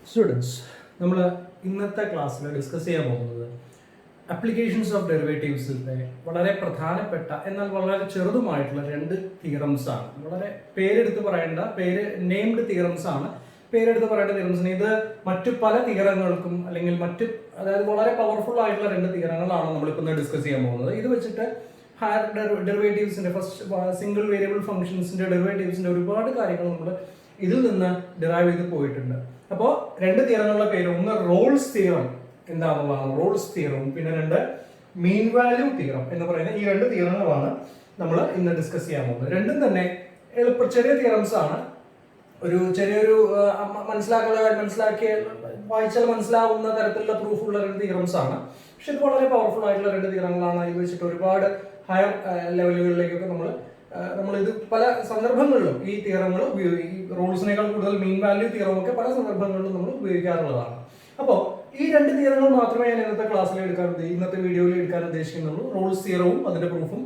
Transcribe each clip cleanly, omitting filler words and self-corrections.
Students, നമ്മൾ ഇന്നത്തെ ക്ലാസ്സിൽ ഡിസ്കസ് ചെയ്യാൻ പോകുന്നത് അപ്ലിക്കേഷൻസ് ഓഫ് ഡെറിവേറ്റീവ്സിൻ്റെ വളരെ പ്രധാനപ്പെട്ട എന്നാൽ വളരെ ചെറുതുമായിട്ടുള്ള രണ്ട് തിയറംസ് ആണ്. വളരെ പേരെടുത്ത് പറയേണ്ട നെയിംഡ് തിയറംസ് ആണ്. പേരെടുത്ത് പറയേണ്ട തിയറംസിന് ഇത് മറ്റു പല തിയറങ്ങൾക്കും അല്ലെങ്കിൽ അതായത് വളരെ പവർഫുൾ ആയിട്ടുള്ള രണ്ട് തിയറങ്ങളാണ് നമ്മളിപ്പോൾ ഡിസ്കസ് ചെയ്യാൻ പോകുന്നത്. ഇത് വെച്ചിട്ട് ഹയർ ഡെറിവേറ്റീവ്സിന്റെ സിംഗിൾ വേരിയബിൾ ഫംഗ്ഷൻസിന്റെ ഡെറിവേറ്റീവ്സിന്റെ ഒരുപാട് കാര്യങ്ങൾ നമ്മൾ ഇതിൽ നിന്ന് ഡിറൈവ് ചെയ്ത് പോയിട്ടുണ്ട്. അപ്പോൾ രണ്ട് തിയറങ്ങളുടെ പേര്, ഒന്ന് റോൾസ് തിയറം എന്താണെന്നുള്ളതാണ്, റോൾസ് തിയറവും, പിന്നെ രണ്ട് മീൻ വാല്യൂ തിയറം എന്ന് പറയുന്ന ഈ രണ്ട് തിയറങ്ങളാണ് നമ്മൾ ഇന്ന് ഡിസ്കസ് ചെയ്യാൻ പോകുന്നത്. രണ്ടും തന്നെ ചെറിയ തിയറംസ് ആണ്. ചെറിയൊരു വായിച്ചാൽ മനസ്സിലാവുന്ന തരത്തിലുള്ള പ്രൂഫുള്ള രണ്ട് തിയറംസ് ആണ്. പക്ഷെ ഇത് വളരെ പവർഫുൾ ആയിട്ടുള്ള രണ്ട് തിയറങ്ങളാണ്. ഇത് വെച്ചിട്ട് ഒരുപാട് ഹയർ ലെവലുകളിലേക്കൊക്കെ നമ്മൾ ഇത് പല സന്ദർഭങ്ങളിലും ഈ തിയറങ്ങൾ ഈ റൂൾസിനേക്കാൾ കൂടുതൽ മീൻ വാല്യൂ തിയറം ഒക്കെ പല സന്ദർഭങ്ങളിലും നമ്മൾ ഉപയോഗിക്കാറുള്ളതാണ്. അപ്പോൾ ഈ രണ്ട് തിയറങ്ങൾ മാത്രമേ ഞാൻ ഇന്നത്തെ വീഡിയോയിൽ എടുക്കാൻ ഉദ്ദേശിക്കുന്നുള്ളൂ. റൂൾസ് തിയറവും അതിന്റെ പ്രൂഫും,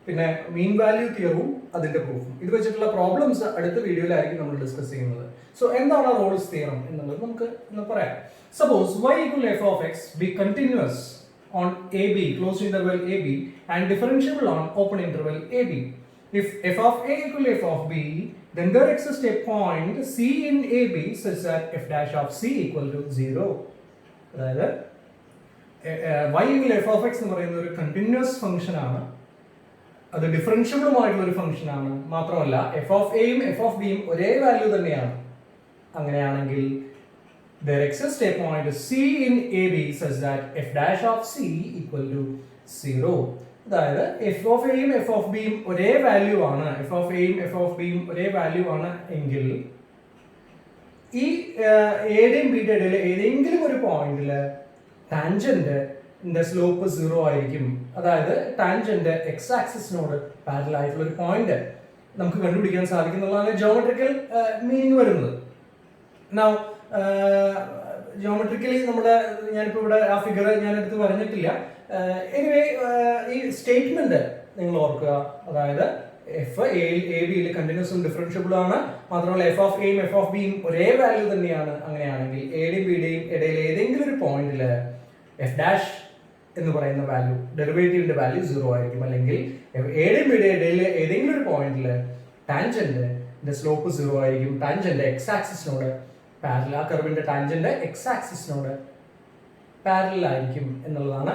പിന്നെ മീൻ വാല്യൂ തിയറവും അതിന്റെ പ്രൂഫും. ഇത് വെച്ചിട്ടുള്ള പ്രോബ്ലംസ് അടുത്ത വീഡിയോയിലായിരിക്കും നമ്മൾ ഡിസ്കസ് ചെയ്യുന്നത്. സോ എന്താണ് റോൾസ് തിയറം എന്നുള്ളത് നമുക്ക് ഇന്ന് പറയാം. Suppose y equal f of x be continuous on AB, closed interval AB, and differentiable on open interval AB. If f of a equal f of b, then there exists a point c in AB such that f dash of c equal to 0. അതായത് y equal f of x എന്ന് പറയുന്ന ഒരു continuous function ആണ്. അത് ഡിഫറൻഷ്യബിളുമായിട്ടുള്ള ഒരു function ആണ്. മാത്രമല്ല f of aയും f of bയും ഒരേ വാല്യൂ തന്നെയാണ്. അങ്ങനെയാണെങ്കിൽ there exists a point c in AB such that f dash of c equal to 0. അതായത് എഫ് ഓഫ് എയും എഫ് ഓഫ് ബിയും ഒരേ വാല്യൂ ആണ്, എഫ് ഓഫ് എയും എഫ് ഓഫ് ബിയും ഒരേ വാല്യൂ ആണ് എങ്കിൽ ഈ എയുടെയും ബിയുടെ ഇടയിൽ ഏതെങ്കിലും ഒരു പോയിന്റിൽ ടാൻജന്റിന്റെ സ്ലോപ്പ് 0 ആയിരിക്കും. അതായത് ടാൻജന്റ് എക്സ് ആക്സിസിനോട് പാരലൽ ആയിട്ടുള്ള ഒരു പോയിന്റ് നമുക്ക് കണ്ടുപിടിക്കാൻ സാധിക്കുന്നുള്ളതാണ് ജോമെട്രിക്കൽ മീനിങ് വരുന്നത്. നൗ ജോമെട്രിക്കലി ഞാനിപ്പോൾ ഇവിടെ ആ ഫിഗർ ഞാനെടുത്ത് പറഞ്ഞിട്ടില്ല. എനിവേ ഈ സ്റ്റേറ്റ്മെന്റ് നിങ്ങൾ ഓർക്കുക. അതായത് എഫ് എ ബിയിൽ കണ്ടിന്യൂസും ഡിഫറൻഷ്യബിൾ ആണ്. മാത്രമല്ല എഫ് ഓഫ് എയും എഫ് ഓഫ് ബിയും ഒരേ വാല്യൂ തന്നെയാണ്. അങ്ങനെയാണെങ്കിൽ എയുടെയും ബിയുടെയും ഇടയിൽ ഏതെങ്കിലും ഒരു പോയിന്റിൽ എഫ് ഡാഷ് എന്ന് പറയുന്ന വാല്യൂ, ഡെറിവേറ്റീവിന്റെ വാല്യൂ 0 ആയിരിക്കും. അല്ലെങ്കിൽ എയുടെയും ബിയുടെയും ഇടയിൽ ഏതെങ്കിലും ഒരു പോയിന്റിൽ ടാൻജന്റിന്റെ സ്ലോപ്പ് 0 ആയിരിക്കും. ടാൻജന്റ് എക്സ് ആക്സിസിനോട് പാരലൽ, ആ കർവിന്റെ ടാൻജന്റ് എക്സ് ആക്സിസിനോട് പാരലൽ ആയിരിക്കും എന്നുള്ളതാണ്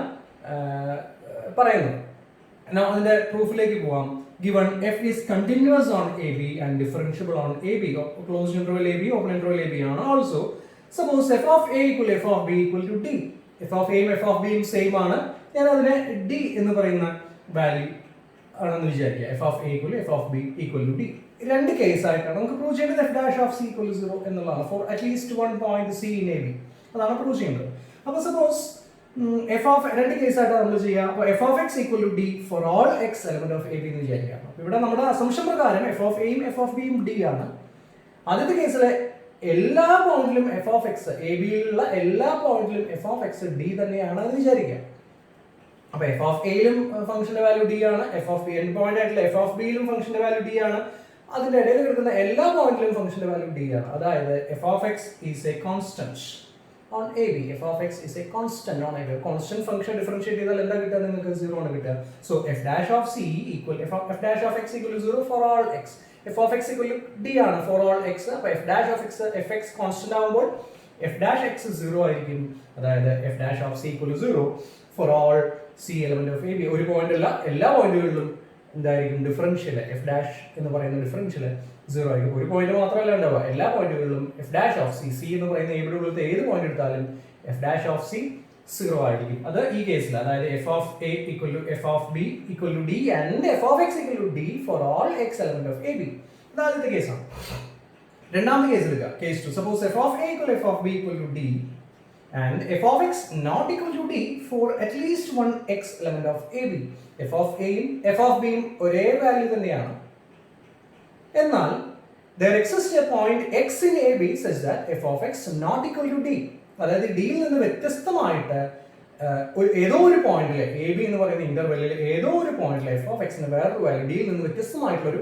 പറയുന്നത്. അതിന്റെ പ്രൂഫിലേക്ക് പോവാം. Given f is continuous on AB and differentiable on AB, closed interval AB, open interval AB ആണ്. Also, suppose f of a equal f of b equal to d. f of a യും f of b യും same ആണ്. ഞാൻ അതിനെ d എന്ന് പറയുന്ന value ആണെന്ന് വിചാരിക്കുക. f of a equal f of b equal to d. രണ്ട് കേസ് ആയിട്ടാണ് നമുക്ക് പ്രൂവ് ചെയ്യേണ്ടത്. f dash of c equal to 0 എന്നുള്ളതാണ്. For at least one point c in AB അതാണ് പ്രൂവ് ചെയ്യേണ്ടത്. അപ്പോൾ സപ്പോസ് രണ്ട് കേസായിട്ടാണ് നമ്മൾ ചെയ്യുക. അപ്പോൾ F of X equal to D for all X element of A B എന്ന് വിചാരിക്കാം. ഇവിടെ നമ്മുടെ അസംഷൻ പ്രകാരം എഫ് ഓഫ് എയും എഫ് ഓഫ് ബിയും ഡി ആണ്. ആദ്യത്തെ കേസിലെ എല്ലാ പോയിന്റിലും എഫ് ഓഫ് എക്സ്, എ ബിയിലുള്ള എല്ലാ പോയിന്റിലും എഫ് ഓഫ് എക്സ് ഡി തന്നെയാണ് എന്ന് വിചാരിക്കാം. അപ്പൊ എഫ് ഓഫ് എയിലും ഫംഗ്ഷന്റെ വാല്യൂ ഡി ആണ്, f of B end point ആയിട്ടുള്ള എഫ് ഓഫ് ബിയിലും ഫംഗ്ഷന്റെ വാല്യൂ ഡി ആണ്. അതിന്റെ ഇടയിൽ കിടക്കുന്ന എല്ലാ പോയിന്റിലും ഫംഗ്ഷന്റെ വാല്യൂ ഡി ആണ്. അതായത് F of X is A constant on AB. f of x is a constant on AB. Constant function differentiate ചെയ്താൽ എന്താ കിട്ടുക? നിങ്ങൾക്ക് 0 ആണ് കിട്ടുക. So f dash of c equal f dash of x equal to 0 for all x. f of x equal to d ആണ് for all x. അപ്പോൾ f dash of x fx constant ആവുമ്പോൾ f dash x 0 ആയിരിക്കും. അതായത് f dash of c equal to 0 for all c element of AB. ഒരു point അല്ല, എല്ലാ പോയിന്റുകളിലും എന്തായിരിക്കും ഡിഫറൻഷ്യൽ, f dash എന്ന് പറയുന്ന ഡിഫറൻഷ്യൽ 0 ആയിരിക്കും. ഒരു പോയിന്റ് മാത്രമല്ല ഉണ്ടാവുക, എല്ലാ പോയിന്റുകളിലും F dash of C, C എന്ന് പറയുന്ന എയുടെ ഉള്ളിലത്തെ ഏത് പോയിന്റ് എടുത്താലും എഫ് ഡാഷ് ഓഫ് സി 0 ആയിരിക്കും. അത് ഈ കേസിൽ, അതായത് F of A equal to F of B equal to D and F of X equal to D for all X element of A B. ഇത് ആദ്യത്തെ കേസാണ്. രണ്ടാമത്തെ കേസ് എടുക്കുക. Case 2. Suppose F of A equal F of B equal to D and F of X not equal to D for at least one X element of A B. F of എയും F of ബിയും ഒരേ value തന്നെയാണ്. എന്നാൽ there exists a point x in AB such that f of x not equal to d. അതായത് ഡിയിൽ നിന്ന് വ്യത്യസ്തമായിട്ട് ഏതോ ഒരു പോയിന്റിൽ, എ ബി എന്ന് പറയുന്ന ഇന്റർവെല്ലിൽ ഏതോ ഒരു പോയിന്റിൽ എഫ് ഓഫ് എക്സിന് വേറൊരു വാല്യൂ ഡിയിൽ നിന്ന് വ്യത്യസ്തമായിട്ടുള്ള ഒരു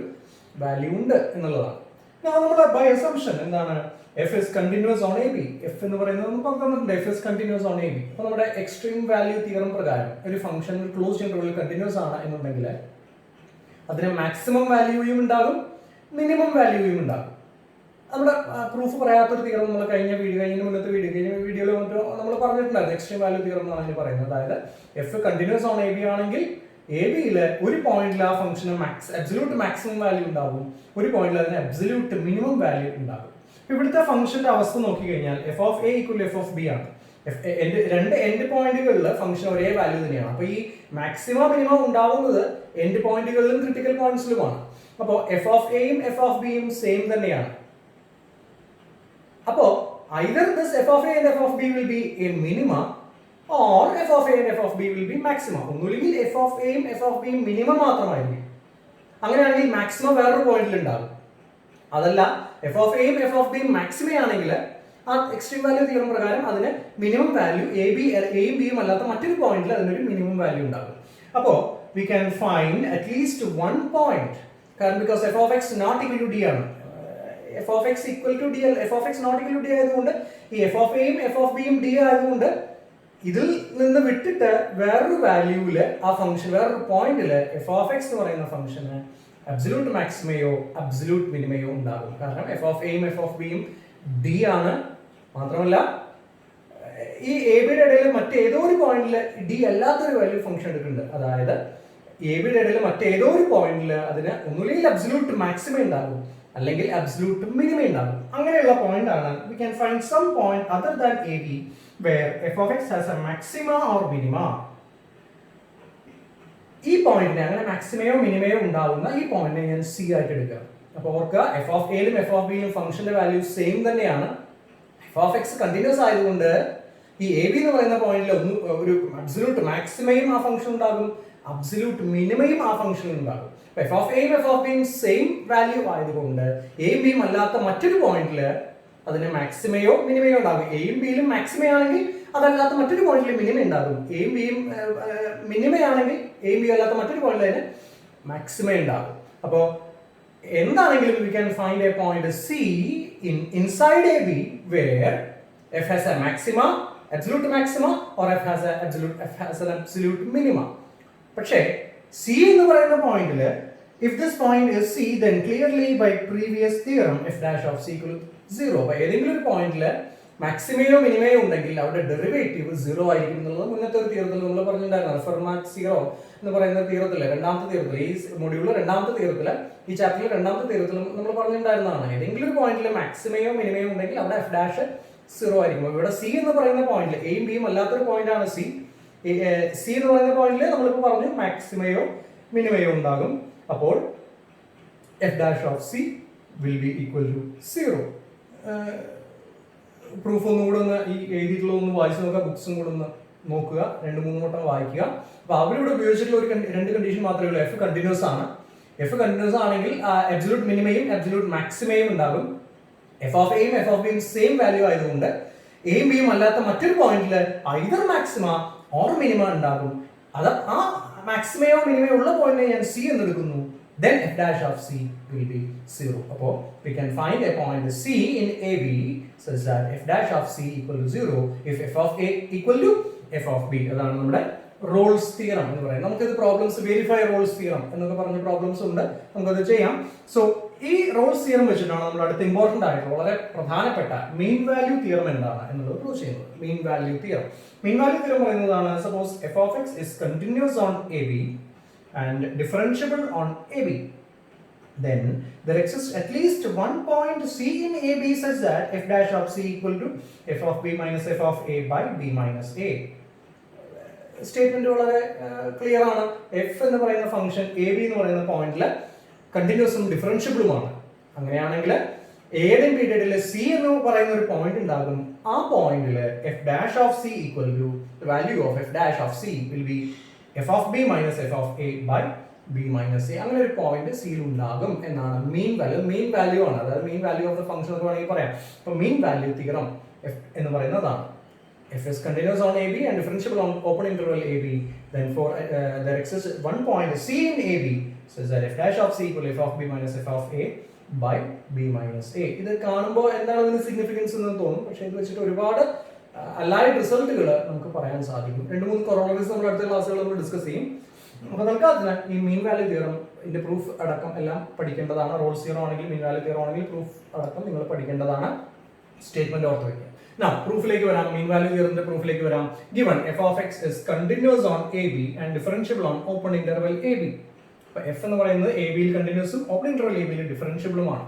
വാല്യൂ ഉണ്ട് എന്നുള്ളതാണ്. നമ്മുടെ ബൈ അസംഷൻ എന്താണ്, F is continuous on A B. F എന്ന് പറയുന്നത് നമുക്ക് പറഞ്ഞിട്ടുണ്ട്, F is continuous on A B. അപ്പോൾ നമ്മുടെ എക്സ്ട്രീം വാല്യൂ തിയറം പ്രകാരം ഒരു ഫംഗ്ഷൻ ക്ലോസ്ഡ് ഇന്റർവെൽ കണ്ടിന്യൂസ് ആണ് എന്നുണ്ടെങ്കിൽ അതിന് മാക്സിമം വാല്യൂയും ഉണ്ടാകും, മിനിമം വാല്യൂയും ഉണ്ടാകും. നമ്മുടെ പ്രൂഫ് പറയാത്തൊരു തിയറം നമ്മൾ കഴിഞ്ഞ മുന്നത്തെ വീഡിയോയിൽ മറ്റോ നമ്മൾ പറഞ്ഞിട്ടുണ്ടായിരുന്നു. എക്സ്ട്രീം വാല്യൂ തിയറം എന്നാണ് അതിന് പറയുന്നത്. അതായത് F continuous on A B ആണെങ്കിൽ എ ബിയിൽ ഒരു പോയിന്റിൽ ആ ഫംഗ്ഷന് അബ്സല്യൂട്ട് മാക്സിമം വാല്യൂ ഉണ്ടാകും, ഒരു പോയിന്റിൽ അതിന് അബ്സല്യൂട്ട് മിനിമം വാല്യൂ ഉണ്ടാകും. ഇവിടുത്തെ ഫംഗ്ഷന്റെ അവസ്ഥ നോക്കിക്കഴിഞ്ഞാൽ F of A equal F of B ആണ്. രണ്ട് എൻഡ് പോയിന്റുകളിൽ ഫംഗ്ഷൻ ഒരേ വാല്യൂ തന്നെയാണ്. അപ്പോൾ ഈ മാക്സിമം മിനിമം ഉണ്ടാവുന്നത് എൻഡ് പോയിന്റുകളിലും ക്രിട്ടിക്കൽ പോയിന്റ്സിലുമാണ്. അപ്പോൾ എഫ് ഓഫ് എയും എഫ് ഓഫ് ബിയും സെയിം തന്നെയാണ്. അപ്പോൾ either this f of a and f of b will be a minima or f of a and f of b will be maxima. ഒന്നുമില്ലെങ്കിൽ f of a യും f of b യും minimum മാത്രമായിരിക്കും. അങ്ങനെയാണെങ്കിൽ maximum വേറൊരു പോയിന്റിൽ ഉണ്ടാകും. അതല്ല f of a യും f of b യും മാക്സിമം ആണെങ്കിൽ ആ എക്സ്ട്രീം വാല്യൂ തിയറം പ്രകാരം അതിന് മിനിമം വാല്യൂ എയും ബിയും അല്ലാത്ത മറ്റൊരു പോയിന്റിൽ അതിനൊരു മിനിമം വാല്യൂ ഉണ്ടാകും. അപ്പോൾ we can find at least one point, കാരണം because f of x not equal to d ആണ്. f of x equal to d, f of x not equal to d ആയതുകൊണ്ട് ഈ f of a യും f of b യും d ആയതുകൊണ്ട് ഇതിൽ നിന്ന് വിട്ടിട്ട് വേറൊരു വാല്യൂവില് ആ ഫംഗ്ഷൻ വേറൊരു പോയിന്റില് f of x എന്ന് പറയുന്ന ഫംഗ്ഷന് അബ്സല്യൂട്ട് മാക്സിമയോ അബ്സല്യൂട്ട് മിനിമയോ ഉണ്ടാകും. കാരണം f of a യും f of b യും d ആണ്. മാത്രമല്ല ഈ എ ബിയുടെ ഇടയിൽ മറ്റേതോ ഒരു പോയിന്റിൽ d അല്ലാത്തൊരു വാല്യൂ ഫംഗ്ഷൻ എടുക്കുന്നുണ്ട്. അതായത് എ ബിയുടെ ഇടയിൽ മറ്റേതോ ഒരു പോയിന്റിൽ അതിന് ഒന്നുമില്ലെങ്കിൽ അബ്സല്യൂട്ട് മാക്സിമം ഉണ്ടാകും, അല്ലെങ്കിൽ അബ്സല്യൂട്ട് മിനിമം ഉണ്ടാകും. അങ്ങനെയുള്ള പോയിന്റ് ആണ് we can find some point other than AB where f of x has a maxima or minima. ഈ പോയിന്റിനെ അങ്ങനെ മാക്സിമയോ മിനിമയോ ഉണ്ടാവുന്ന ഈ പോയിന്റിനെ ഞാൻ C ആയിട്ട് എടുക്കാം. അപ്പോൾ ഓർക്കുക, f of a ലും f of b ലും ഫംഗ്ഷന്റെ വാല്യൂ സെയിം തന്നെയാണ്. f of x കണ്ടിന്യൂസ് ആയതുകൊണ്ട് ഈ AB എന്ന് പറയുന്ന പോയിന്റിൽ ഒരു അബ്സല്യൂട്ട് മാക്സിമയും ആ ഫംഗ്ഷൻ ഉണ്ടാകും, അബ്സല്യൂട്ട് മിനിമയും ആ ഫംഗ്ഷൻ ഉണ്ടാകും. f of a യും f of b യും സെയിം വാല്യൂ ആയതുകൊണ്ട് എയും ബിയും അല്ലാത്ത മറ്റൊരു പോയിന്റിൽ അതിന് മാക്സിമയോ മിനിമയോ ഉണ്ടാകും. എയും ബിയിലും മാക്സിമയാണെങ്കിൽ അതല്ലാത്ത മറ്റൊരു പോയിന്റിൽ മിനിമം ഉണ്ടാകും. എയും ബിയും മിനിമയാണെങ്കിൽ എയും ബിയും അല്ലാത്ത മറ്റൊരു പോയിന്റിൽ അതിന് മാക്സിമം ഉണ്ടാകും. അപ്പോൾ എന്താണെങ്കിലും we can find a point C inside AB where f has a maxima, absolute maxima, or f has an absolute minima. പക്ഷേ C എന്ന് പറയുന്ന പോയിന്റിൽ if this point is C, then clearly by previous theorem f dash of C equal to 0. അപ്പോൾ ഏതെങ്കിലും ഒരു പോയിന്റിൽ മാക്സിമയോ മിനിമയോ ഉണ്ടെങ്കിൽ അവിടെ ഡെറിവേറ്റീവ് 0 ആയിരിക്കും എന്നുള്ളത് മുന്നത്തെ ഒരു തിയറത്തിൽ നമ്മൾ പറഞ്ഞിട്ടുണ്ടായിരുന്നു. ഫെർമാറ്റ് സീറോ എന്ന് പറയുന്ന തിയറത്തിൽ, രണ്ടാമത്തെ തിയറത്തിൽ, ഈ മൊഡ്യൂളിൽ രണ്ടാമത്തെ തിയറത്തിൽ, ഈ ചാപ്റ്ററിൽ രണ്ടാമത്തെ തിയറത്തിൽ നമ്മൾ പറഞ്ഞിട്ടുണ്ടായിരുന്നതാണ്. ഏതെങ്കിലും ഒരു പോയിന്റിൽ മാക്സിമയോ മിനിമയോ ഉണ്ടെങ്കിൽ അവിടെ f dash 0 ആയിരിക്കും. ഇവിടെ C എന്ന് പറയുന്ന പോയിന്റിൽ എയും ബിയും അല്ലാത്തൊരു പോയിന്റ് ആണ് C. സി എന്ന് പറയുന്ന പോയിന്റിൽ നമ്മളിപ്പോൾ പറഞ്ഞു മാക്സിമയോ മിനിമയോ ഉണ്ടാകും. അപ്പോൾ f dash of C will be equal to 0. Proof ഒന്നും കൂടെ ഒന്ന് ഈ എഴുതിയിട്ടുള്ളതൊന്ന് വായിച്ചു നോക്കുക, ബുക്സും കൂടെ ഒന്ന് നോക്കുക, 2-3 വട്ടം വായിക്കുക. അപ്പോൾ അവരിവിടെ ഉപയോഗിച്ചിട്ടുള്ള രണ്ട് കണ്ടീഷൻ മാത്രമേ ഉള്ളൂ. എഫ് കണ്ടിന്യൂസ് ആണ്. എഫ് കണ്ടിന്യൂസ് ആണെങ്കിൽ അബ്സല്യൂട്ട് മിനിമയും അബ്സല്യൂട്ട് മാക്സിമയും ഉണ്ടാകും. എഫ് ഓഫ് എയും എഫ് ഓഫ് ബിയും സെയിം വാല്യൂ ആയതുകൊണ്ട് എയും ബിയും അല്ലാത്ത മറ്റൊരു പോയിന്റിൽ ഐദർ മാക്സിമ ഓർ മിനിമ ഉണ്ടാകും. അത് ആ മാക്സിമയോ മിനിമയോ ഉള്ള പോയിന്റിനെ ഞാൻ C എന്ന് എടുക്കുന്നു. Then f dash of C will be 0. അപ്പോൾ we can find a point C in AB such that f dash of C equal to 0 if f of A equal to f of B. അതാണ് നമ്മുടെ Rolls theorem എന്ന് പറയുന്നത്. നമുക്കിത് problems verify Rolls theorem എന്നൊക്കെ പറഞ്ഞ problems ഉണ്ട്, നമുക്കത് ചെയ്യാം. സോ ഈ റോൾസ് തിയറം വെച്ചിട്ടാണ് നമ്മൾ അടുത്ത ഇമ്പോർട്ടന്റ് ആയിട്ട് വളരെ പ്രധാനപ്പെട്ട മീൻ വാല്യൂ തിയറം എന്താണ് എന്നുള്ളത് പ്രൂവ് ചെയ്യുന്നത്. മീൻ വാല്യൂ തിയറം പറയുന്നതാണ്, suppose f of x is continuous on AB and differentiable on AB, then there exists at least one point C in AB such that f dash of C equal to f of B minus f of A by B minus A. Statement വളരെ clear ആണ്. F എന്ന് പറയുന്ന function A B എന്ന് പറയുന്ന പോയിന്റിൽ കണ്ടിന്യൂസും ഡിഫറൻഷ്യബിളുമാണ്. അങ്ങനെയാണെങ്കിൽ എയുടെയും ബിയുടെ ഇടയിൽ സി എന്ന് പറയുന്ന ഒരു പോയിന്റ് ഉണ്ടാകും. ആ പോയിന്റിൽ F dash of C equal to value of F dash of C will be F of B minus F of A by B minus A. അങ്ങനെ ഒരു പോയിന്റ് സിയിൽ ഉണ്ടാകും എന്നാണ് മീൻ വാല്യൂ ആണ്. അതായത് mean value of the function എന്ന് വേണമെങ്കിൽ പറയാം. അപ്പോൾ മീൻ വാല്യൂ തിയറം എന്ന് പറയുന്നതാണ്. F is continuous on AB and differentiable on open interval AB, then for there exists one point C in AB such that f dash of C equal to f of B minus f of A by b minus a. ഇത് കാണുമ്പോൾ എന്താണ് ഇതിന് significance എന്ന് തോന്നും, പക്ഷേ ഇത് വെച്ചിട്ട് ഒരുപാട് അലൈഡ് റിസൾട്ടുകൾ നമുക്ക് പറയാൻ സാധിക്കും. 2-3 കൊറോളറീസ് നമ്മൾ അടുത്ത ക്ലാസ്സുകൾ നമ്മൾ ഡിസ്കസ് ചെയ്യും. അപ്പോൾ തൽക്കാലത്തിന് ഈ മീൻ വാല്യൂ തിയറം ഇതിന്റെ പ്രൂഫ് അടക്കം എല്ലാം പഠിക്കേണ്ടതാണ്. റോൾസ് തിയറം ആണെങ്കിൽ മീൻ വാല്യൂ തിയറം ആണെങ്കിൽ പ്രൂഫ് അടക്കം നിങ്ങൾ പഠിക്കേണ്ടതാണ്. സ്റ്റേറ്റ്മെന്റ് ഓർത്ത് വയ്ക്കുക. Now, പ്രൂഫിലേക്ക് വരാം. മീൻ വാല്യൂ തിയറത്തിന്റെ പ്രൂഫിലേക്ക് വരാം. Given f of x is continuous on AB and differentiable on open interval AB. അപ്പോൾ f എന്ന് പറയുന്നത് AB യിൽ കണ്ടിന്യൂസും ഓപ്പൺ ഇന്റർവൽ AB യിൽ ഡിഫറൻഷ്യബിളുമാണ്.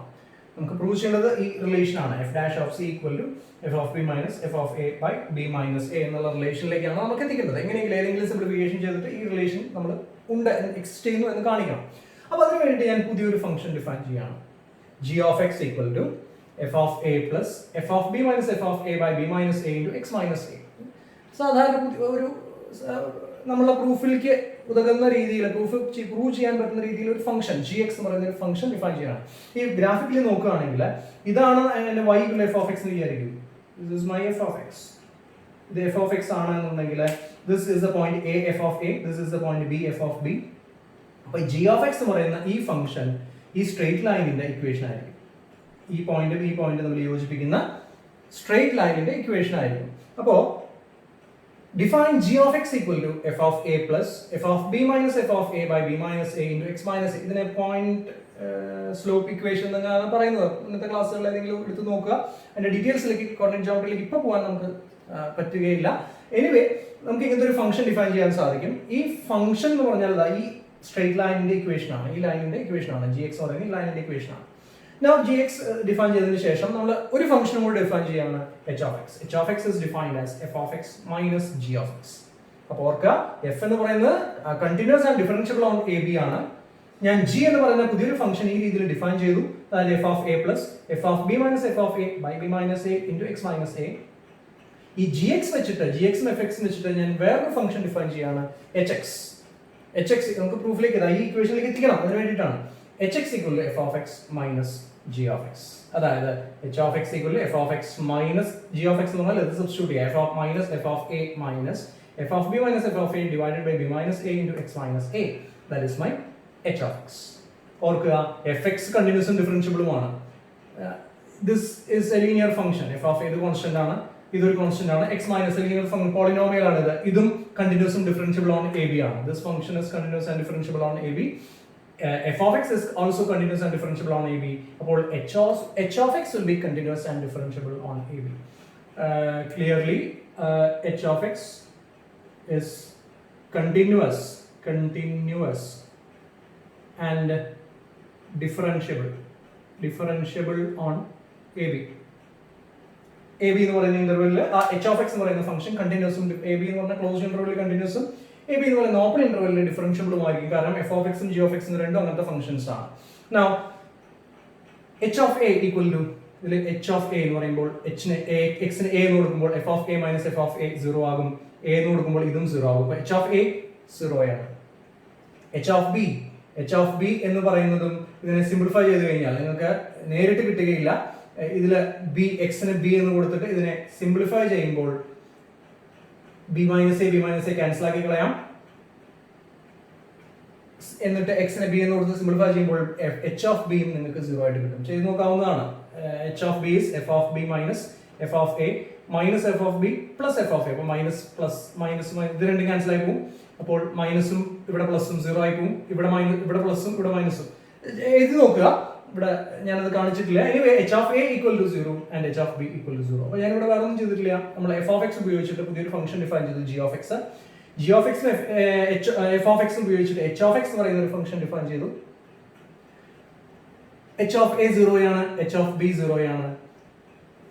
നമുക്ക് പ്രൂവ് ചെയ്യേണ്ടത് ഈ റിലേഷൻ ആണ്. f dash of c equal to f of b minus f of a by b minus a എന്നുള്ള റിലേഷനിലേക്കാണ് നമുക്ക് എത്തിക്കേണ്ടത്. എങ്ങനെയെങ്കിലും ഏതെങ്കിലും സിംപ്ലിഫിക്കേഷൻ ചെയ്തിട്ട് ഈ റിലേഷൻ നമ്മൾ ഉണ്ട് എക്സിസ്റ്റ് ചെയ്യുന്നു എന്ന് കാണിക്കണം. അപ്പോൾ അതിന് വേണ്ടി ഞാൻ പുതിയൊരു ഫംഗ്ഷൻ ഡിഫൈൻ ചെയ്യാണ്. g of x equal to f of a plus f of b minus f of a by b minus a into x minus a. സാധാരണ ഒരു നമ്മളെ പ്രൂഫിലേക്ക് ഉതകുന്ന രീതിയിൽ പ്രൂവ് ചെയ്യാൻ പറ്റുന്ന രീതിയിൽ ഒരു ഫംഗ്ഷൻ gx എന്ന് പറയുന്ന ഒരു ഫംഗ്ഷൻ ഡിഫൈൻ ചെയ്യണം. ഈ ഗ്രാഫിക്കലി നോക്കുകയാണെങ്കിൽ ഇതാണ് എന്റെ y f of x എന്ന് വിചാരിക്കും. This is my f of x. ഇത് f of x ആണെന്നുണ്ടെങ്കിൽ this is the point a f of a, this is the point b f of b. അപ്പോൾ g of x എന്ന് പറയുന്ന ഈ function ഈ straight ലൈനിന്റെ ഇക്വേഷൻ ആയിരിക്കും. ഈ പോയിന്റ് നമ്മൾ യോജിപ്പിക്കുന്ന സ്ട്രെയിറ്റ് ലൈനിന്റെ ഇക്വേഷൻ ആയിരിക്കും. അപ്പോൾ define g of x equal to f of a plus f of b minus f of a by b minus a into x minus a. ഇതിനെ point slope equation എന്നാണ് പറയുന്നത്. ഇന്നത്തെ ക്ലാസ്സുകളിൽ ഏതെങ്കിലും എടുത്ത് നോക്കുക. അതിന്റെ ഡീറ്റെയിൽസിലേക്ക് കോർഡിനേറ്റ് ജോമെട്രിയിലേക്ക് ഇപ്പോൾ പോകാൻ നമുക്ക് പറ്റുകയില്ല. എനിവേ നമുക്ക് ഇങ്ങനത്തെ ഒരു ഫംഗ്ഷൻ ഡിഫൈൻ ചെയ്യാൻ സാധിക്കും. ഈ ഫംഗ്ഷൻ എന്ന് പറഞ്ഞാൽ ഈ സ്ട്രെയിറ്റ് ലൈനിന്റെ ഇക്വേഷൻ ആണ്, ഈ ലൈനിന്റെ ഇക്വേഷൻ ആണ്. gx എന്ന് പറയുന്നത് ഈ ലൈനിന്റെ ഇക്വേഷൻ ആണ്. Now gx ഡിഫൈൻ ചെയ്തതിനു ശേഷം നമ്മൾ ഒരു ഫംഗ്ഷനും കൂടി ഡിഫൈൻ ചെയ്യാണ് h of x. h of x is defined as f of x minus g of x. അപ്പോൾ ഓർക്കുക f എന്ന് പറയുന്നത് continuous and differentiable on ab ആണ്. ഞാൻ g എന്ന് പറയുന്ന പുതിയൊരു ഫംഗ്ഷൻ ഈ രീതിയിൽ ഡിഫൈൻ ചെയ്തു. അതായത് f of a plus f of b minus f of a by b minus a into x minus a. ഈ gx വെച്ചിട്ട് gx ഉം fx വെച്ചിട്ട് ഞാൻ വേറൊരു ഫംഗ്ഷൻ ഡിഫൈൻ ചെയ്യാണ് hx. hx നമുക്ക് പ്രൂഫിലേക്ക് ഈ ഇക്വേഷനിലേക്ക് എത്തിക്കണം. അതിന് വേണ്ടിയിട്ടാണ് hx equal to f of x minus g of x. അതായത് h of x equal to f of x minus g of x എന്ന് പറഞ്ഞാൽ ഇത് സബ്സ്റ്റിറ്റ്യൂട്ട് ചെയ്യുക. f of minus f of a minus f of b minus f of a divided by b minus a into x minus a. That is my h of x. ഓർക്കുക fx കണ്ടിന്യൂസും ഡിഫറൻഷ്യബിളുമാണ്. This is a linear function. f of a ഇത് constant ആണ്, ഇതൊരു constant ആണ്. x minus a linear function polynomial ആണ് ഇത്. ഇതും കണ്ടിന്യൂസും differentiable on ab ആണ്. This function is continuous and differentiable on ab. f of x is also continuous and differentiable on AB. അപ്പോൾ h of x will be continuous and differentiable on AB. Clearly, h of x is continuous and differentiable on AB. AB എന്ന് പറയുന്ന ഇന്റർവെല്ലിൽ h of x എന്ന് പറയുന്ന function കണ്ടിന്യൂസും AB എന്ന് പറഞ്ഞ closed ഇന്റർവെല്ലിൽ കണ്ടിന്യൂസും ab എന്ന് പറയുന്ന open ഇന്റർവെല്ലിൽ ഡിഫറൻഷ്യബിളും ആയിരിക്കും. കാരണം f of x ഉം g of x രണ്ടും അങ്ങനത്തെ ഫംഗ്ഷൻസ് ആണ്. Now h of a equal to ഇതിൽ h of a എന്ന് പറയുമ്പോൾ h നെ x നെ a എന്ന് കൊടുക്കുമ്പോൾ f of a minus f of a 0 ആകും. a എന്ന് കൊടുക്കുമ്പോൾ ഇതും 0 ആകും. അപ്പോൾ h of a 0 ആണ്. h of b എന്ന് പറയുന്നതും ഇതിനെ സിംപ്ലിഫൈ ചെയ്ത് കഴിഞ്ഞാൽ നിങ്ങൾക്ക് നേരിട്ട് കിട്ടുകയില്ല. ഇതിൽ b x നെ b എന്ന് കൊടുത്തിട്ട് ഇതിനെ സിംപ്ലിഫൈ ചെയ്യുമ്പോൾ b minus a ക്യാൻസൽ ആക്കി കളയാം. എന്നിട്ട് x നെ b എന്ന് കൊടുത്ത് സിംപ്ലിഫൈ ചെയ്യുമ്പോൾ h of b നിങ്ങൾക്ക് 0 ആയിട്ട് കിട്ടും. ചെയ്ത് നോക്കാവുന്നതാണ്. h of b is f of b minus f of a minus f of b plus f of a. അപ്പോൾ മൈനസ് പ്ലസ് മൈനസ് ഇത് രണ്ടും ക്യാൻസൽ ആയി പോകും. അപ്പോൾ മൈനസും ഇവിടെ പ്ലസും 0 ആയി പോകും. ഇവിടെ പ്ലസും ഇവിടെ മൈനസും എഴുതി നോക്കുക. ഇവിടെ ഞാനത് കാണിച്ചിട്ടില്ല. Anyway h of a equal to 0 and h of b equal to 0. അപ്പോൾ ഞാൻ ഇവിടെ വേറെ ഒന്നും ചെയ്തിട്ടില്ല. നമ്മൾ f of x ഉപയോഗിച്ചിട്ട് പുതിയൊരു ഫംഗ്ഷൻ ഡിഫൈൻ ചെയ്തു g of x. g of x f of x ഉപയോഗിച്ചിട്ട് h of x എന്ന് പറയുന്ന ഒരു ഫംഗ്ഷൻ ഡിഫൈൻ ചെയ്തു. h of a 0 ആണ്, h of b 0 ആണ്.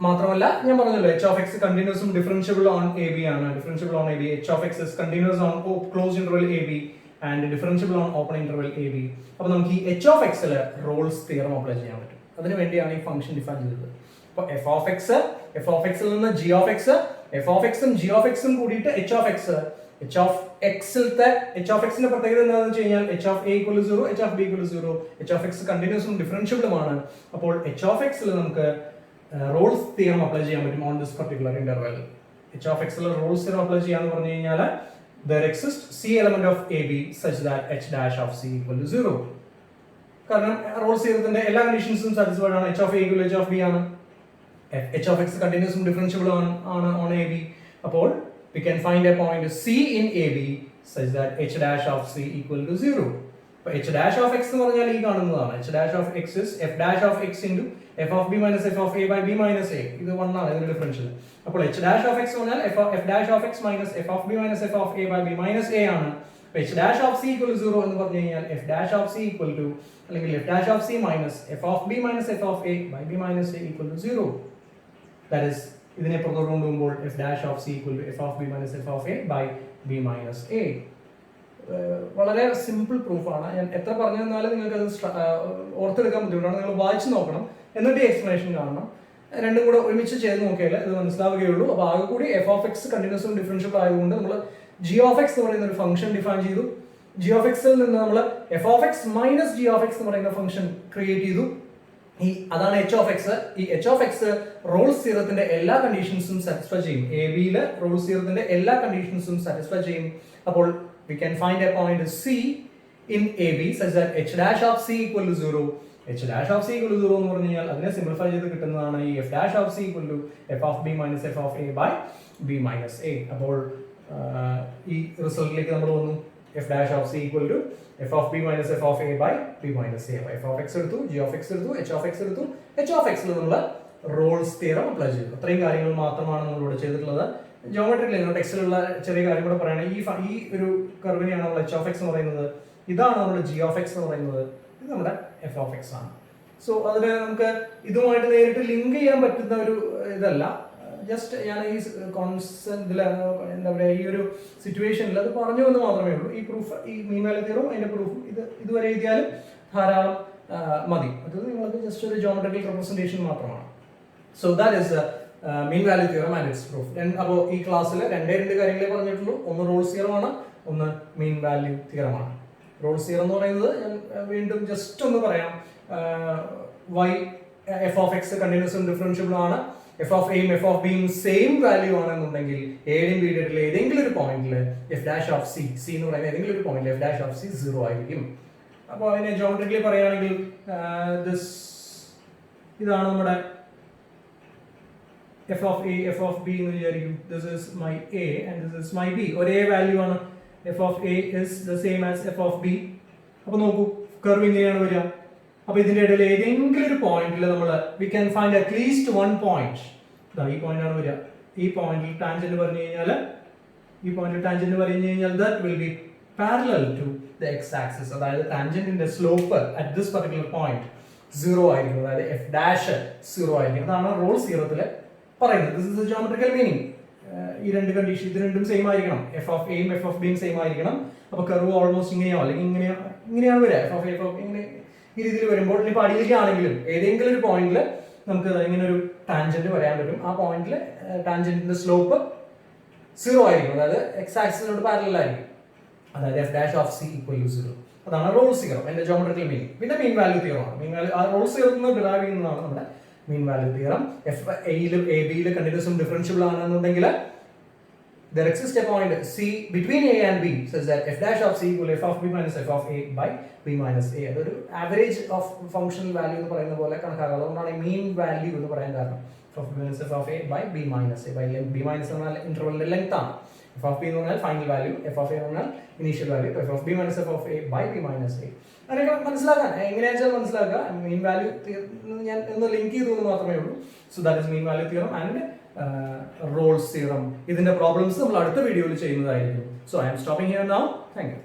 മാത്രമല്ല ഞാൻ പറഞ്ഞല്ലോ h of x കണ്ടിന്യൂസും ഡിഫറൻഷ്യബിൾ ഓൺ ab ആണ്. Differentiable on ab. h of x is continuous on closed interval ab and differentiable on open interval ab. അപ്പോൾ നമുക്ക് ഈ h of x ൽ റോൾസ് തിയറം അപ്ലൈ ചെയ്യാൻ പറ്റും. അതിനു വേണ്ടിയാണ് ഈ ഫംഗ്ഷൻ ഡിഫൈൻ ചെയ്തത്. അപ്പോൾ f of x ൽ നിന്ന് g of x, f of x ഉം g of x ഉം കൂടിയിട്ട് h of x ന്റെ പ്രത്യേകത എന്താണെന്ന് വെച്ച് കഴിഞ്ഞാൽ h of a equal to 0, h of b equal to 0. h of x കണ്ടിന്യൂസും ഡിഫറൻഷ്യബിളുമാണ്. അപ്പോൾ h of x ൽ നമുക്ക് റോൾസ് തിയറം അപ്ലൈ ചെയ്യാൻ പറ്റും on this particular interval. h of x ൽ റോൾസ് തിയറം അപ്ലൈ ചെയ്യാന്ന് പറഞ്ഞു കഴിഞ്ഞാൽ there exists c element of ab such that h dash of c equal to 0. കാരണം റോൾസ് തിയറത്തിന്റെ എല്ലാ കണ്ടീഷൻസും സാറ്റിസ്ഫൈഡ് ആണ്. h of a equal h of b ആണ്. h of x കണ്ടിന്യൂസും differentiable ആണ് on ab. അപ്പോൾ we can find a point c in ab such that h dash of c equal to 0. അപ്പോൾ h dash of x എന്ന് പറഞ്ഞാൽ ഈ കാണുന്നതാണ്. h dash of x is f dash of x into f of b minus f of a by b minus a. ഇത് 1 ആണ് ഇതിന്റെ differential. അപ്പോൾ h dash of x എന്ന് പറഞ്ഞാൽ f dash of x minus f of b minus f of a by b minus a ആണ്. അപ്പോൾ h dash of c equal to 0 എന്ന് പറഞ്ഞു കഴിഞ്ഞാൽ f dash of c equal to അല്ലെങ്കിൽ f dash of c minus f of b minus f of a by b minus a equal to 0. That is ഇതിനെ പുറത്തോട്ട് കൊണ്ടുപോകുമ്പോൾ f dash of c equal to f of b minus f of a by b minus a. വളരെ simple പ്രൂഫാണ്. ഞാൻ എത്ര പറഞ്ഞു തന്നാലും നിങ്ങൾക്ക് അത് ഓർത്തെടുക്കാൻ ബുദ്ധിമുട്ടാണ്. നിങ്ങൾ വായിച്ച് നോക്കണം, എന്നിട്ട് എക്സ്പ്ലനേഷൻ കാണണം. രണ്ടും കൂടെ ഒരുമിച്ച് ചെയ്ത് നോക്കിയാൽ ഇത് മനസ്സിലാവുകയുള്ളൂ. അപ്പോൾ ആകെ കൂടി എഫ് ഓഫ് എക്സ് കണ്ടിന്യൂസും ഡിഫറൻഷ്യബിൾ ആയതുകൊണ്ട് നമ്മൾ ജി ഓഫ് എക്സ് എന്ന് പറയുന്ന ഒരു ഫംഗ്ഷൻ ഡിഫൈൻ ചെയ്തു. ജി ഓഫ് എക്സിൽ നിന്ന് നമ്മൾ F of X minus G of X എന്ന് പറയുന്ന ഫംഗ്ഷൻ ക്രിയേറ്റ് ചെയ്തു. അതാണ് എച്ച് ഓഫ് എക്സ്. ഈ എച്ച് ഓഫ് എക്സ് റോൾസ് തിയറത്തിന്റെ എല്ലാ കണ്ടീഷൻസും സാറ്റിസ്ഫൈ ചെയ്യും. എ ബിയില് റോൾസ് തിയറത്തിന്റെ എല്ലാ കണ്ടീഷൻസും സാറ്റിസ്ഫൈ ചെയ്യും. അപ്പോൾ we can find a point c in AB such that h dash of c equal to 0. h dash of c equal to 0 എന്ന് പറഞ്ഞു കഴിഞ്ഞാൽ അതിനെ സിംപ്ലിഫൈ ചെയ്ത് കിട്ടുന്നതാണ് ഈ f dash of c equal to f of b minus f of a by b minus a. അപ്പോൾ ഈ റിസൾട്ടിലേക്ക് നമ്മൾ വന്നു. f dash of c equal to f of b minus f of a by b minus a. f of x എടുത്തു, g of x എടുത്തു, h of x എടുത്തു. h of x ൽ നമ്മൾ Rolls theorem apply ചെയ്തു. അത്രയും കാര്യങ്ങൾ മാത്രമാണ് നമ്മൾ ഇവിടെ ചെയ്തിട്ടുള്ളത്. ജോമെട്രിക്കലി ടെക്സ്റ്റിലുള്ള ചെറിയ കാര്യം കൂടെ പറയുകയാണെങ്കിൽ ഈ ഒരു കർവിനെയാണ് നമ്മൾ എച്ച് ഓഫ് എക്സ് എന്ന് പറയുന്നത്. ഇതാണ് നമ്മൾ ജി ഓഫ് എക്സ് എന്ന് പറയുന്നത്. ഇത് നമ്മുടെ എഫ് ഓഫ് എക്സ് ആണ്. സോ അതിന് നമുക്ക് ഇതുമായിട്ട് നേരിട്ട് ലിങ്ക് ചെയ്യാൻ പറ്റുന്ന ഒരു ഇതല്ല. ജസ്റ്റ് ഞാൻ ഈ കോൺസെപ്റ്റിൽ എന്താ പറയുക, ഈ ഒരു സിറ്റുവേഷനിൽ അത് പറഞ്ഞു എന്ന് മാത്രമേ ഉള്ളൂ. ഈ പ്രൂഫ്, ഈ മീൻ വാല്യൂ തിയറവും അതിന്റെ പ്രൂഫും ഇതുവരെ എഴുതിയാലും ധാരാളം മതി. അത് നിങ്ങൾക്ക് ജസ്റ്റ് ഒരു ജോമെട്രിക്കൽ റെപ്രസെന്റേഷൻ മാത്രമാണ്. So that is mean value theorem and it's proof. അപ്പോൾ ഈ ക്ലാസ്സിൽ രണ്ട് കാര്യങ്ങളെ പറഞ്ഞിട്ടുള്ളൂ. ഒന്ന് റോൾസ് തിയറമാണ്, ഒന്ന് മീൻ വാല്യൂ തിയറമാണ്. റോൾസ് തിയറം എന്ന് പറയുന്നത് ഞാൻ വീണ്ടും ജസ്റ്റ് ഒന്ന് പറയാം. വൈ എഫ് ഓഫ് എക്സ് കണ്ടിന്യൂസും ഡിഫറൻഷ്യബിൾ ആണ്, എഫ് ഓഫ് എയും എഫ് ഓഫ് ബിയും സെയിം വാല്യൂ ആണെന്നുണ്ടെങ്കിൽ എയുടെയും ബിയുടെയും ഏതെങ്കിലും ഒരു പോയിന്റിൽ എഫ് ഡാഷ് ഓഫ് സി എന്ന് പറയുന്ന ഏതെങ്കിലും ഒരു പോയിന്റിൽ എഫ് ഡാഷ് ഓഫ് സി 0 ആയിരിക്കും. അപ്പോൾ അതിനെ ജോമെട്രിക്കലി പറയുകയാണെങ്കിൽ ഇതാണ് നമ്മുടെ f of a, f of b എന്ന് വിചാരിക്കും. This is my a and this is my b. ഒരേ വാല്യൂ ആണ്. f of a is the same as f of b. അപ്പോൾ നോക്കൂ, കർവ് ഇങ്ങനെയാണ് വരിക. അപ്പോൾ ഇതിന്റെ ഇടയിൽ ഏതെങ്കിലും ഒരു പോയിന്റിൽ നമ്മൾ we can find at least one point. ഈ പോയിന്റ് ആണ് വരിക. ഈ പോയിന്റിൽ ടാൻജന്റ് പറഞ്ഞു കഴിഞ്ഞാൽ that will be parallel to the x axis. അതായത് ടാൻജന്റിന്റെ slope at this particular point 0 ആയിരിക്കും. അതായത് f dash 0 ആയിരിക്കും. അതാണ് റോൾസ് തിയറത്തിൽ പറയുന്നത്. This is geometrical meaning. ഈ രണ്ട് കണ്ടീഷൻ ഇത് രണ്ടും സെയിം ആയിരിക്കണം. എഫ് ഓഫ് എയും എഫ് ഓഫ് ബിയും സെയിം ആയിരിക്കണം. അപ്പോൾ കർവ് ഓൾമോസ്റ്റ് ഇങ്ങനെയോ അല്ലെങ്കിൽ ഇങ്ങനെയാണ് വരിക. F of A, F of ഇങ്ങനെ ഈ രീതിയിൽ വരുമ്പോൾ ഇപ്പോൾ അടിയിലേക്ക് ആണെങ്കിലും ഏതെങ്കിലും ഒരു പോയിന്റിൽ നമുക്ക് ഇങ്ങനെ ഒരു ടാൻജന്റ് വരാൻ പറ്റും. ആ പോയിന്റിൽ ടാൻജന്റിന്റെ സ്ലോപ്പ് 0 ആയിരിക്കും. അതായത് എക്സ് ആക്സിസിനോട് പാരലൽ ആയിരിക്കും. അതായത് f dash of C equal to 0. അതാണ് റോൾസ് തിയറം, എന്റെ ജോമെട്രിക്കൽ മീനിങ്. പിന്നെ മീൻ വാല്യൂ തിയറമാണ്. മീൻ വാല്യൂ ആ റോൾസ് തിയറത്തിൽ നിന്ന് ഡിറൈവ് ചെയ്യുന്നതാണ് നമ്മുടെ മീൻ വാല്യൂ തിയറം. എഫ് എയിലും എ ബിയിലും കണ്ടിന്യൂസും ഡിഫറൻഷ്യബിൾ ആണെന്നുണ്ടെങ്കിൽ there exists a point c between a and b such that f dash of c equal f of b minus f of a by b minus a. അതൊരു average of functional value എന്ന് പറയുന്ന പോലെ കണക്കാക്കുക. അതുകൊണ്ടാണ് mean value എന്ന് പറയാൻ കാരണം. f of b minus f of a by b minus a. by b minus എന്ന് പറഞ്ഞാൽ ഇന്റർവെലിന്റെ ലെങ്ത് ആണ്. f of b എന്ന് പറഞ്ഞാൽ final value, f of a എന്ന് പറഞ്ഞാൽ initial value. f of b minus f of a by b minus a. അങ്ങനെയൊക്കെ മനസ്സിലാക്കാൻ എങ്ങനെയാണെന്ന് മനസ്സിലാക്കുക. മീൻ വാല്യൂ ഞാൻ ഒന്ന് ലിങ്ക് ചെയ്തു എന്ന് മാത്രമേ ഉള്ളൂ. So that is mean value theorem and Rolle's theorem. ഇതിന്റെ പ്രോബ്ലംസ് നമ്മൾ അടുത്ത വീഡിയോയിൽ ചെയ്യുന്നതായിരിക്കും. So I am stopping here now. Thank U.